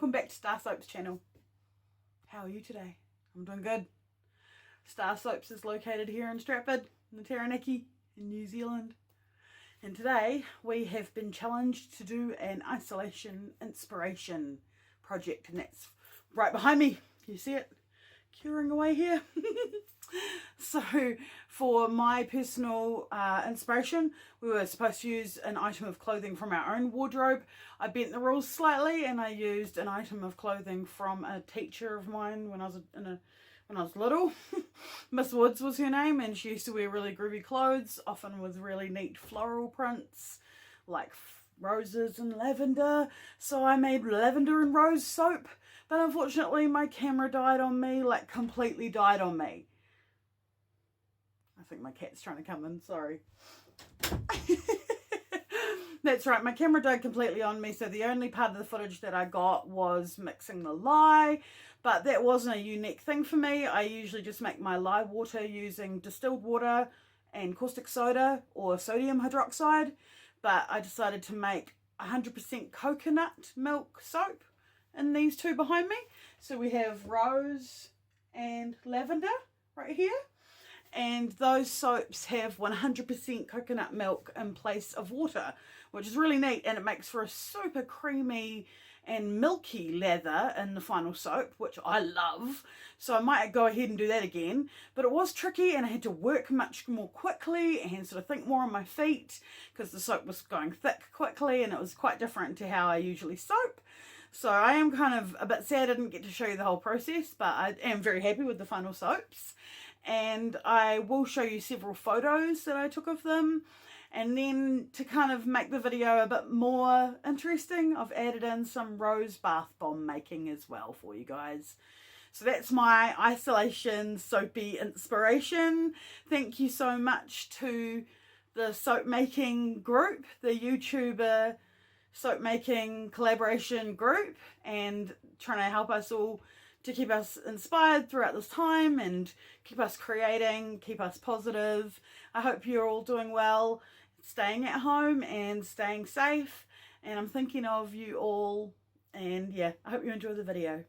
welcome back to StarrSoap's channel. How are you today? I'm doing good. StarrSoaps is located here in Stratford, in the Taranaki, in New Zealand. And today we have been challenged to do an isolation inspiration project, and that's right behind me. Can you see it? Curing away here. So for my personal inspiration, we were supposed to use an item of clothing from our own wardrobe. I bent the rules slightly and I used an item of clothing from a teacher of mine when I was little. Miss Woods was her name, and she used to wear really groovy clothes, often with really neat floral prints like roses and lavender. So I made lavender and rose soap, but unfortunately my camera died on me, like completely died on me. I think my cat's trying to come in, sorry. That's right, my camera died completely on me, so the only part of the footage that I got was mixing the lye, but that wasn't a unique thing for me. I usually just make my lye water using distilled water and caustic soda or sodium hydroxide, but I decided to make 100% coconut milk soap in these two behind me. So we have rose and lavender right here. And those soaps have 100% coconut milk in place of water, which is really neat, and it makes for a super creamy and milky lather in the final soap, which I love. So I might go ahead and do that again, but it was tricky and I had to work much more quickly and sort of think more on my feet because the soap was going thick quickly and it was quite different to how I usually soap. So I am kind of a bit sad I didn't get to show you the whole process, but I am very happy with the final soaps. And I will show you several photos that I took of them. And then to kind of make the video a bit more interesting, I've added in some rose bath bomb making as well for you guys. So that's my isolation soapy inspiration. Thank you so much to the soap making group, the YouTuber soap making collaboration group, and trying to help us all to keep us inspired throughout this time and keep us creating, keep us positive. I hope you're all doing well, staying at home and staying safe, and I'm thinking of you all, and yeah, I hope you enjoy the video.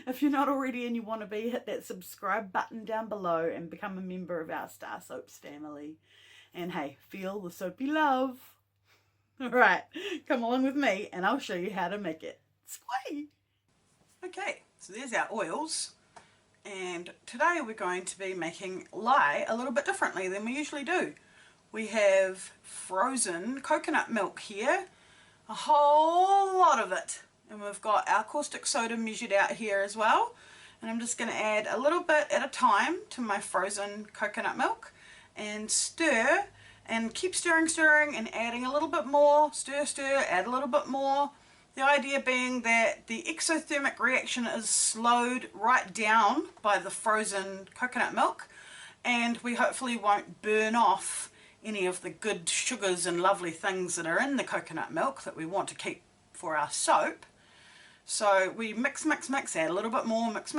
If you're not already and you want to be, hit that subscribe button down below and become a member of our StarrSoaps family. And hey, feel the soapy love. Alright, come along with me and I'll show you how to make it. Squee! Okay, so there's our oils, and today we're going to be making lye a little bit differently than we usually do. We have frozen coconut milk here, a whole lot of it, and we've got our caustic soda measured out here as well, and I'm just going to add a little bit at a time to my frozen coconut milk and stir, and keep stirring and adding a little bit more, stir, add a little bit more. The idea being that the exothermic reaction is slowed right down by the frozen coconut milk, and we hopefully won't burn off any of the good sugars and lovely things that are in the coconut milk that we want to keep for our soap. So we mix, add a little bit more, mix,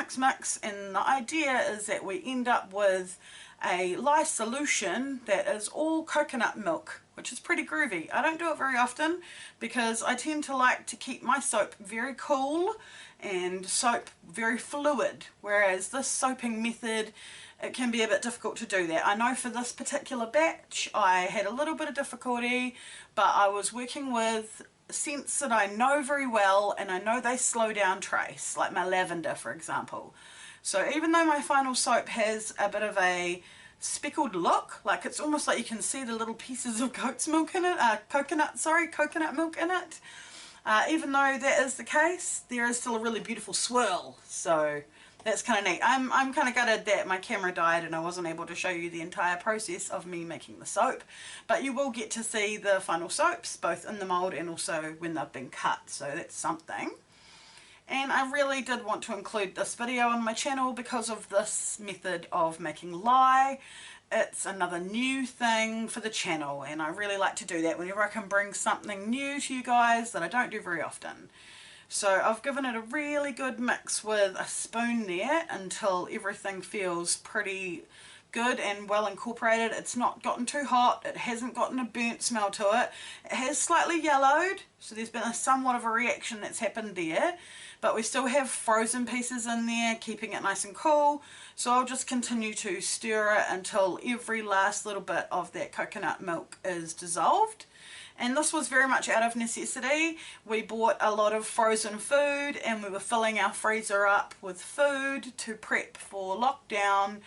and the idea is that we end up with a lye solution that is all coconut milk, which is pretty groovy. I don't do it very often because I tend to like to keep my soap very cool and soap very fluid, whereas this soaping method, it can be a bit difficult to do that. I know for this particular batch I had a little bit of difficulty, but I was working with scents that I know very well, and I know they slow down trace, like my lavender for example. So even though my final soap has a bit of a speckled look, like it's almost like you can see the little pieces of goat's milk in it, coconut milk in it, even though that is the case, there is still a really beautiful swirl. So that's kind of neat. I'm kind of gutted that my camera died and I wasn't able to show you the entire process of me making the soap, but you will get to see the final soaps both in the mould and also when they've been cut, so that's something. And I really did want to include this video on my channel because of this method of making lye. It's another new thing for the channel, and I really like to do that whenever I can bring something new to you guys that I don't do very often. So I've given it a really good mix with a spoon there until everything feels pretty good and well incorporated. It's not gotten too hot. It hasn't gotten a burnt smell to it. It has slightly yellowed, so there's been somewhat of a reaction that's happened there. But we still have frozen pieces in there, keeping it nice and cool. So I'll just continue to stir it until every last little bit of that coconut milk is dissolved. And this was very much out of necessity. We bought a lot of frozen food and we were filling our freezer up with food to prep for lockdown,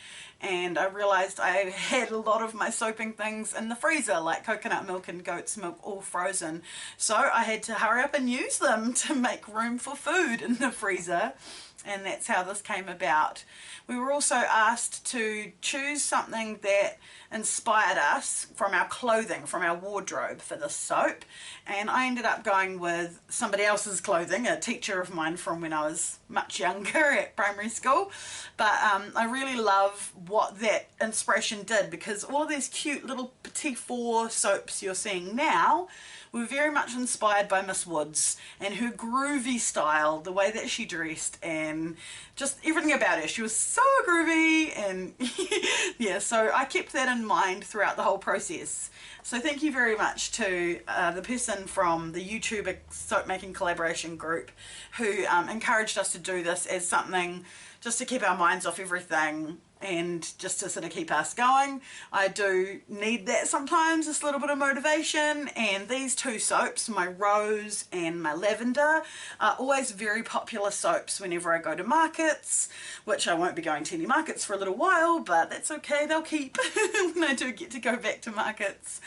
and I realized I had a lot of my soaping things in the freezer, like coconut milk and goat's milk, all frozen. So I had to hurry up and use them to make room for food in the freezer. And that's how this came about. We were also asked to choose something that inspired us from our clothing, from our wardrobe for this soap, and I ended up going with somebody else's clothing, a teacher of mine from when I was much younger at primary school. But I really love what that inspiration did, because all of these cute little petit four soaps you're seeing now were very much inspired by Miss Woods and her groovy style, the way that she dressed, and just everything about her. She was so groovy, and yeah, so I kept that in mind throughout the whole process. So thank you very much to the person from the YouTuber soap making collaboration group who encouraged us to do this as something just to keep our minds off everything and just to sort of keep us going. I do need that sometimes, this little bit of motivation, and these two soaps, my Rose and my Lavender, are always very popular soaps whenever I go to markets, which I won't be going to any markets for a little while, but that's okay, they'll keep when I do get to go back to markets.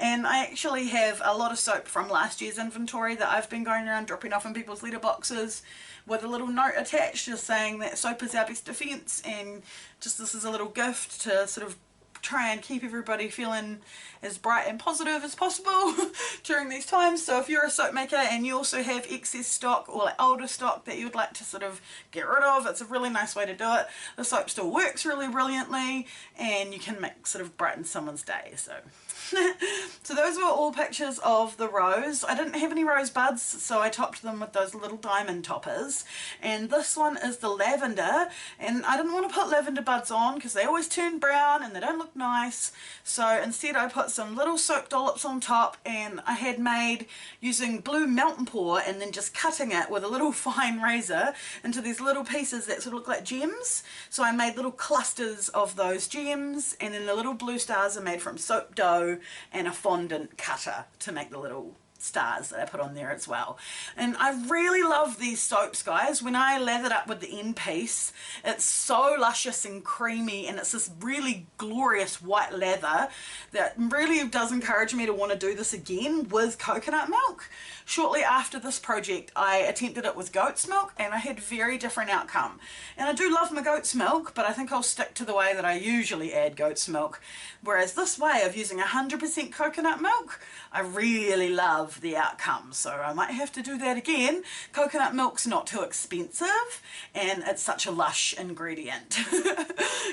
And I actually have a lot of soap from last year's inventory that I've been going around dropping off in people's letterboxes with a little note attached just saying that soap is our best defence, and just this is a little gift to sort of try and keep everybody feeling as bright and positive as possible during these times. So if you're a soap maker and you also have excess stock or like older stock that you would like to sort of get rid of, it's a really nice way to do it. The soap still works really brilliantly, and you can make sort of brighten someone's day. So those were all pictures of the rose. I didn't have any rose buds, so I topped them with those little diamond toppers. And this one is the lavender, and I didn't want to put lavender buds on because they always turn brown and they don't look nice. So instead I put some little soap dollops on top, and I had made, using blue melt and pour and then just cutting it with a little fine razor into these little pieces that sort of look like gems. So I made little clusters of those gems, and then the little blue stars are made from soap dough and a fondant cutter to make the little stars that I put on there as well. And I really love these soaps, guys. When I lather it up with the end piece, it's so luscious and creamy, and it's this really glorious white lather that really does encourage me to want to do this again with coconut milk. Shortly after this project, I attempted it with goat's milk, and I had very different outcome. And I do love my goat's milk, but I think I'll stick to the way that I usually add goat's milk. Whereas this way of using 100% coconut milk, I really love the outcome. So I might have to do that again. Coconut milk's not too expensive, and it's such a lush ingredient.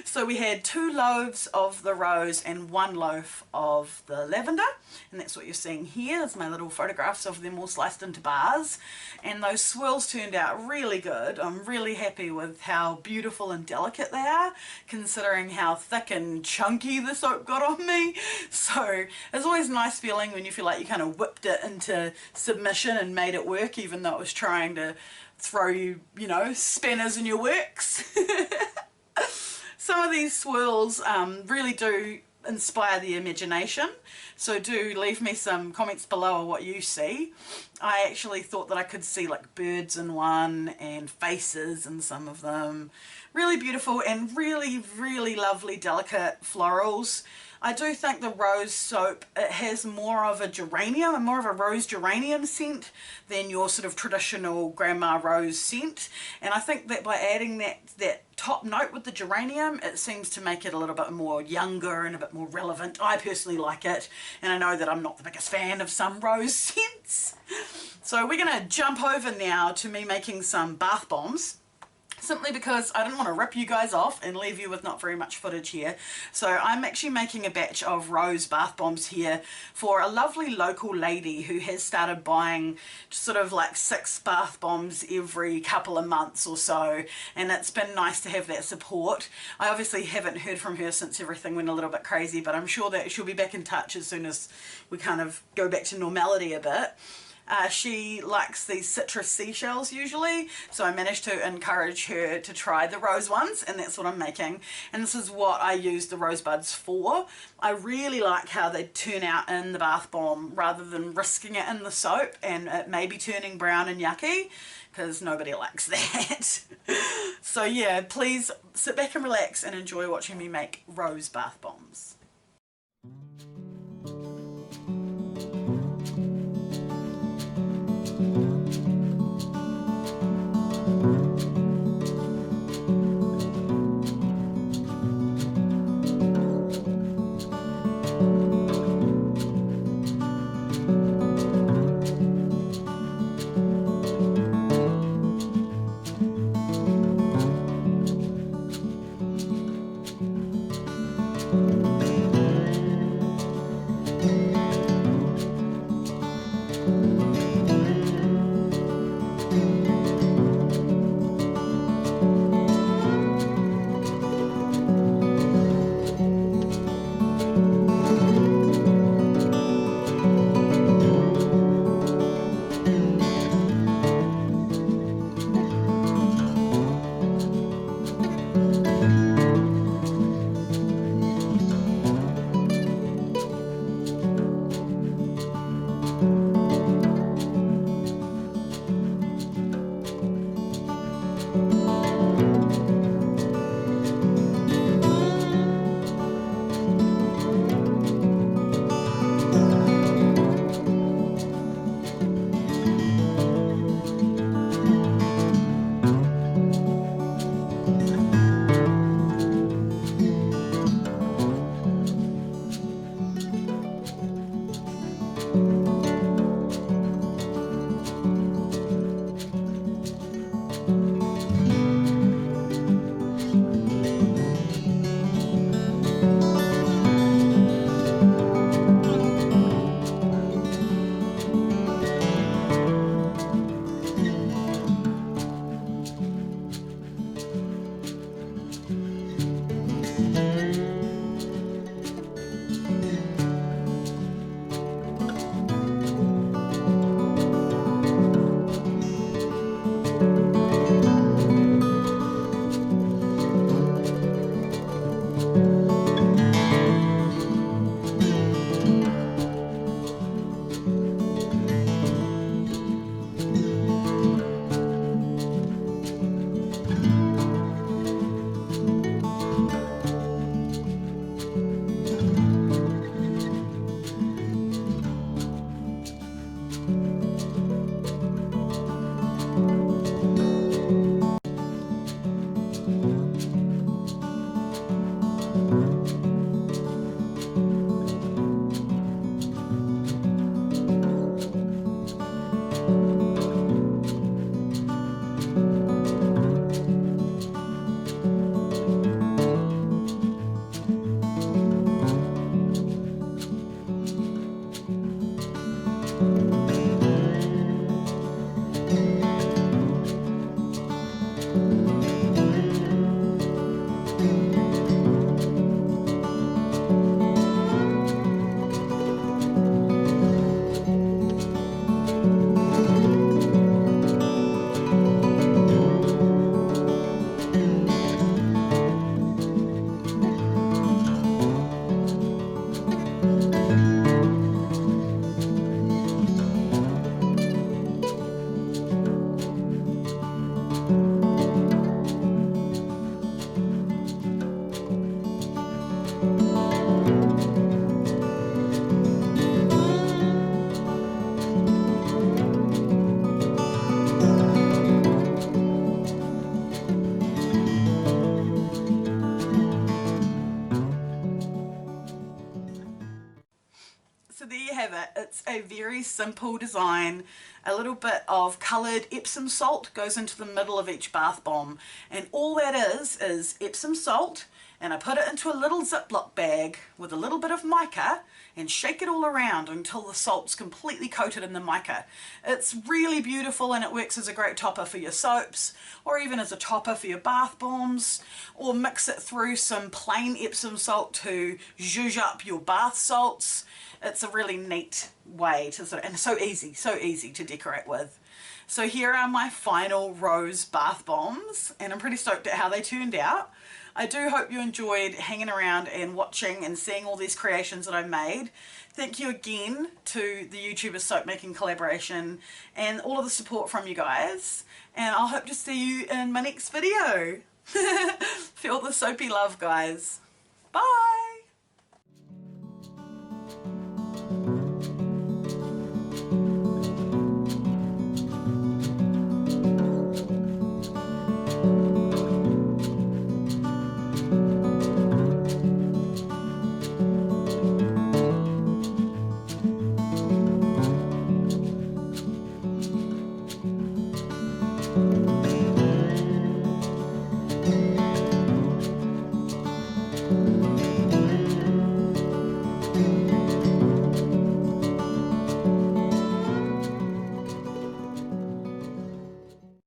So we had 2 loaves of the rose and 1 loaf of the lavender, and that's what you're seeing here. Is my little photographs of them all sliced into bars, and those swirls turned out really good. I'm really happy with how beautiful and delicate they are, considering how thick and chunky the soap got on me. So it's always a nice feeling when you feel like you kind of whipped it into submission and made it work, even though it was trying to throw you, you know, spinners in your works. Some of these swirls really do inspire the imagination, so do leave me some comments below of what you see. I actually thought that I could see like birds in one and faces in some of them. Really beautiful and really, really lovely delicate florals. I do think the rose soap, it has more of a geranium and more of a rose geranium scent than your sort of traditional grandma rose scent, and I think that by adding that top note with the geranium, it seems to make it a little bit more younger and a bit more relevant. I personally like it, and I know that I'm not the biggest fan of some rose scents. So we're going to jump over now to me making some bath bombs. simply because I didn't want to rip you guys off and leave you with not very much footage here. So I'm actually making a batch of rose bath bombs here for a lovely local lady who has started buying sort of like 6 bath bombs every couple of months or so, and it's been nice to have that support. I obviously haven't heard from her since everything went a little bit crazy, but I'm sure that she'll be back in touch as soon as we kind of go back to normality a bit. She likes these citrus seashells usually, so I managed to encourage her to try the rose ones, and that's what I'm making. And this is what I use the rose buds for. I really like how they turn out in the bath bomb rather than risking it in the soap and it maybe turning brown and yucky, because nobody likes that. So yeah, please sit back and relax and enjoy watching me make rose bath bombs. very simple design. A little bit of coloured Epsom salt goes into the middle of each bath bomb, and all that is Epsom salt, and I put it into a little Ziploc bag with a little bit of mica and shake it all around until the salt's completely coated in the mica. It's really beautiful, and it works as a great topper for your soaps, or even as a topper for your bath bombs, or mix it through some plain Epsom salt to zhuzh up your bath salts. It's a really neat way to and so easy to decorate with. So here are my final rose bath bombs, and I'm pretty stoked at how they turned out. I do hope you enjoyed hanging around and watching and seeing all these creations that I made. Thank you again to the YouTuber Soap Making Collaboration and all of the support from you guys. And I'll hope to see you in my next video. Feel the soapy love, guys. Bye!